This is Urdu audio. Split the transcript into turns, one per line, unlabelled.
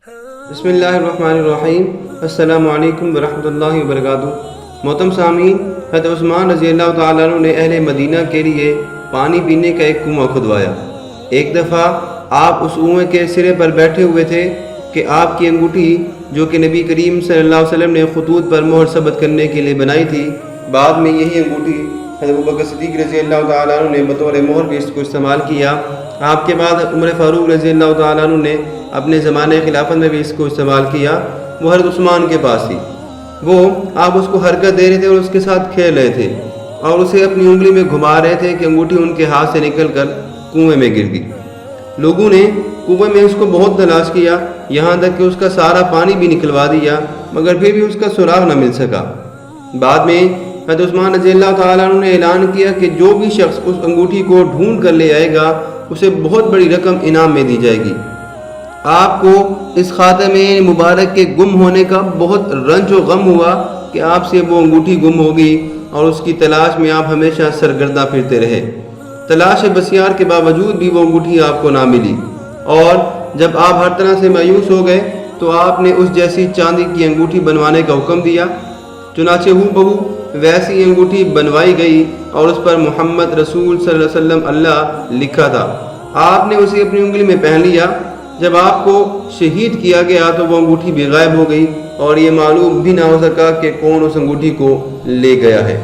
بسم اللہ الرحمن الرحیم۔ السلام علیکم ورحمۃ اللہ وبرکاتہ۔ محترم سامعین، حضرت عثمان رضی اللہ تعالیٰ عنہ نے اہل مدینہ کے لیے پانی پینے کا ایک کنواں کھدوایا۔ ایک دفعہ آپ اس کنویں کے سرے پر بیٹھے ہوئے تھے کہ آپ کی انگوٹھی جو کہ نبی کریم صلی اللہ علیہ وسلم نے خطوط پر مہر ثبت کرنے کے لیے بنائی تھی، بعد میں یہی انگوٹھی حضرت ابوبکر صدیق رضی اللہ تعالیٰ عنہ نے بطور مہر بھی اس کو استعمال کیا۔ آپ کے بعد عمر فاروق رضی اللہ تعالیٰ عنہ نے اپنے زمانے خلافت میں بھی اس کو استعمال کیا۔ وہ حضرت عثمان کے پاس تھی، وہ آپ اس کو حرکت دے رہے تھے اور اس کے ساتھ کھیل رہے تھے اور اسے اپنی انگلی میں گھما رہے تھے کہ انگوٹھی ان کے ہاتھ سے نکل کر کنویں میں گر گئی۔ لوگوں نے کنویں میں اس کو بہت تلاش کیا، یہاں تک کہ اس کا سارا پانی بھی نکلوا دیا، مگر پھر بھی اس کا سراغ نہ مل سکا۔ بعد میں حضرت عثمان رضی اللہ تعالیٰ عنہ نے اعلان کیا کہ جو بھی شخص اس انگوٹھی کو ڈھونڈ کر لے آئے گا اسے بہت بڑی رقم انعام میں دی جائے گی۔ آپ کو اس خاتم مبارک کے گم ہونے کا بہت رنج و غم ہوا کہ آپ سے وہ انگوٹھی گم ہوگی اور اس کی تلاش میں آپ ہمیشہ سرگرداں پھرتے رہے۔ تلاش بسیار کے باوجود بھی وہ انگوٹھی آپ کو نہ ملی، اور جب آپ ہر طرح سے مایوس ہو گئے تو آپ نے اس جیسی چاندی کی انگوٹھی بنوانے کا حکم دیا۔ چنانچہ ہو بہو ویسی انگوٹھی بنوائی گئی اور اس پر محمد رسول صلی اللہ علیہ وسلم اللہ لکھا تھا۔ آپ نے اسے اپنی انگلی میں پہن لیا۔ جب آپ کو شہید کیا گیا تو وہ انگوٹھی بھی غائب ہو گئی اور یہ معلوم بھی نہ ہو سکا کہ کون اس انگوٹھی کو لے گیا ہے۔